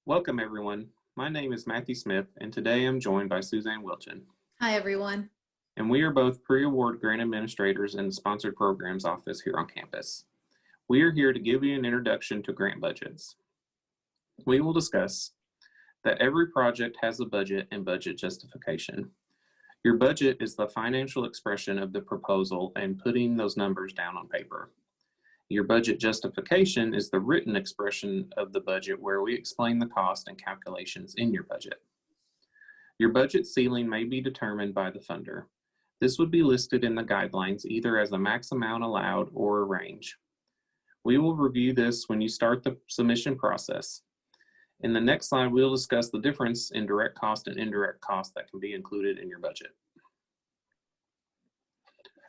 Welcome, everyone. My name is Matthew Smith, and today I'm joined by Suzanne Wilchin. Hi, everyone. And we are both pre-award grant administrators in the Sponsored Programs Office here on campus. We are here to give you an introduction to grant budgets. We will discuss that every project has a budget and budget justification. Your budget is the financial expression of the proposal and putting those numbers down on paper. Your budget justification is the written expression of the budget where we explain the cost and calculations in your budget. Your budget ceiling may be determined by the funder. This would be listed in the guidelines either as a max amount allowed or a range. We will review this when you start the submission process. In the next slide, we'll discuss the difference in direct cost and indirect cost that can be included in your budget.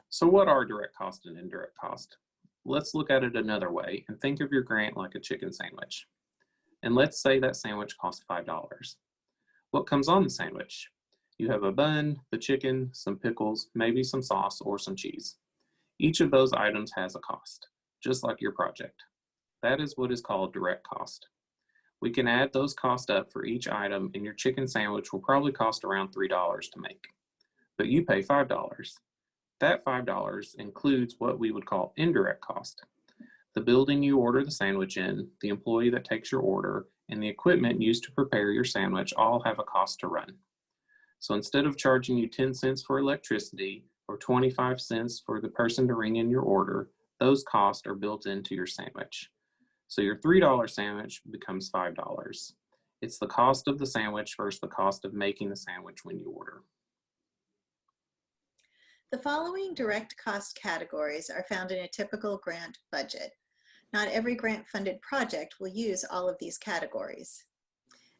So what are direct cost and indirect cost? Let's look at it another way and think of your grant like a chicken sandwich. And let's say that sandwich costs $5. What comes on the sandwich? You have a bun, the chicken, some pickles, maybe some sauce or some cheese. Each of those items has a cost, just like your project. That is what is called direct cost. We can add those costs up for each item, and your chicken sandwich will probably cost around $3 to make. But you pay $5. That $5 includes what we would call indirect cost. The building you order the sandwich in, the employee that takes your order, and the equipment used to prepare your sandwich all have a cost to run. So instead of charging you 10 cents for electricity or 25 cents for the person to ring in your order, those costs are built into your sandwich. So your $3 sandwich becomes $5. It's the cost of the sandwich versus the cost of making the sandwich when you order. The following direct cost categories are found in a typical grant budget. Not every grant-funded project will use all of these categories.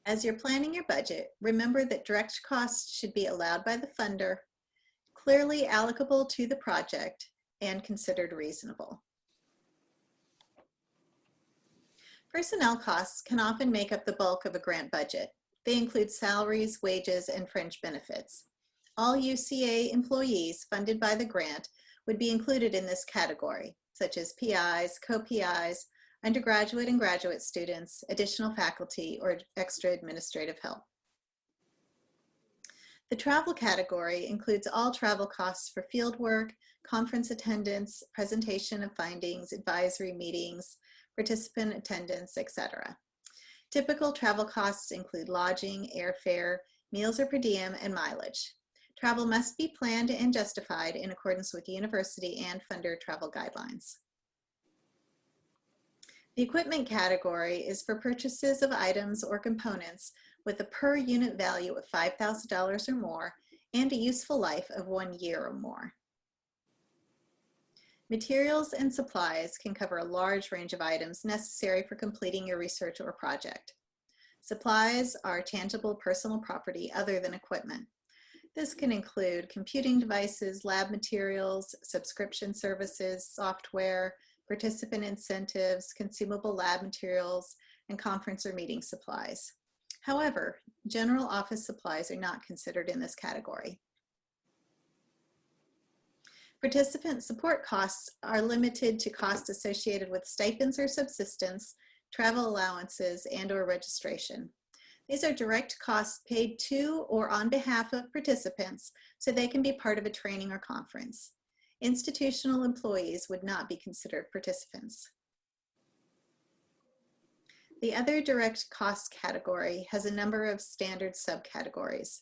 As you're planning your budget, remember that direct costs should be allowed by the funder, clearly allocable to the project, and considered reasonable. Personnel costs can often make up the bulk of a grant budget. They include salaries, wages, and fringe benefits. All UCA employees funded by the grant would be included in this category, such as PIs, co-PIs, undergraduate and graduate students, additional faculty, or extra administrative help. The travel category includes all travel costs for field work, conference attendance, presentation of findings, advisory meetings, participant attendance, etc. Typical travel costs include lodging, airfare, meals or per diem, and mileage. Travel must be planned and justified in accordance with university and funder travel guidelines. The equipment category is for purchases of items or components with a per unit value of $5,000 or more and a useful life of 1 year or more. Materials and supplies can cover a large range of items necessary for completing your research or project. Supplies are tangible personal property other than equipment. This can include computing devices, lab materials, subscription services, software, participant incentives, consumable lab materials, and conference or meeting supplies. However, general office supplies are not considered in this category. Participant support costs are limited to costs associated with stipends or subsistence, travel allowances, and/or registration. These are direct costs paid to or on behalf of participants so they can be part of a training or conference. Institutional employees would not be considered participants. The other direct cost category has a number of standard subcategories.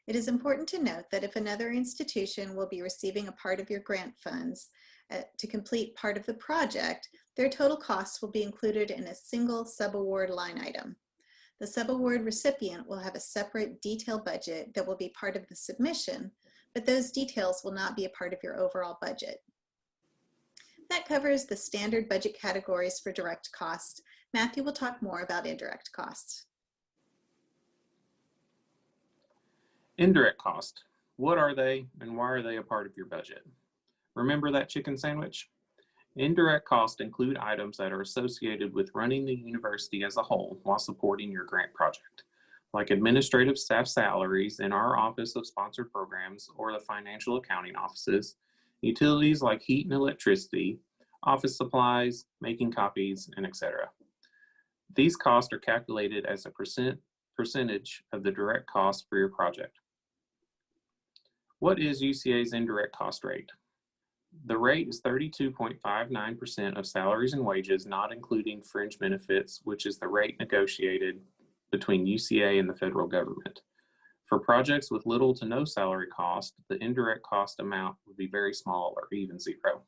It is important to note that if another institution will be receiving a part of your grant funds to complete part of the project, their total costs will be included in a single subaward line item. The subaward recipient will have a separate detailed budget that will be part of the submission, but those details will not be a part of your overall budget. That covers the standard budget categories for direct costs. Matthew will talk more about indirect costs. Indirect cost. What are they and why are they a part of your budget? Remember that chicken sandwich? Indirect costs include items that are associated with running the university as a whole while supporting your grant project, like administrative staff salaries in our Office of Sponsored Programs or the financial accounting offices, utilities like heat and electricity, office supplies, making copies, and etc. These costs are calculated as a percentage of the direct cost for your project. What is UCA's indirect cost rate? The rate is 32.59% of salaries and wages, not including fringe benefits, which is the rate negotiated between UCA and the federal government. For projects with little to no salary cost, the indirect cost amount would be very small or even zero.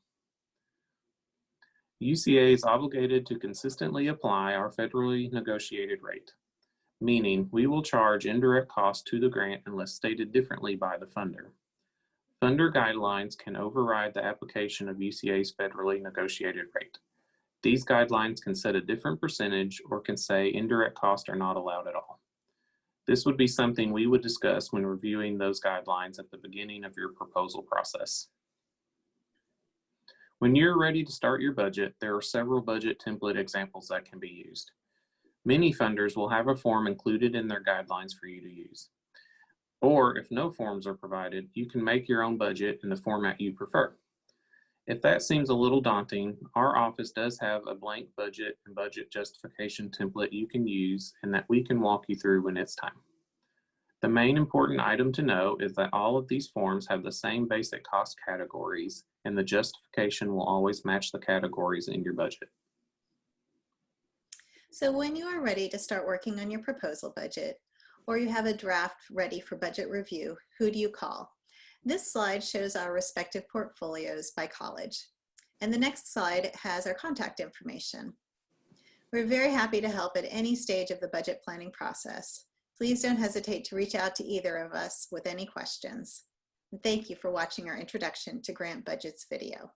UCA is obligated to consistently apply our federally negotiated rate, meaning we will charge indirect costs to the grant unless stated differently by the funder. Funder guidelines can override the application of UCA's federally negotiated rate. These guidelines can set a different percentage or can say indirect costs are not allowed at all. This would be something we would discuss when reviewing those guidelines at the beginning of your proposal process. When you're ready to start your budget, there are several budget template examples that can be used. Many funders will have a form included in their guidelines for you to use. Or if no forms are provided, you can make your own budget in the format you prefer. If that seems a little daunting, our office does have a blank budget and budget justification template you can use and that we can walk you through when it's time. The main important item to know is that all of these forms have the same basic cost categories, and the justification will always match the categories in your budget. So when you are ready to start working on your proposal budget, or you have a draft ready for budget review, who do you call? This slide shows our respective portfolios by college, and the next slide has our contact information. We're very happy to help at any stage of the budget planning process. Please don't hesitate to reach out to either of us with any questions. And thank you for watching our introduction to grant budgets video.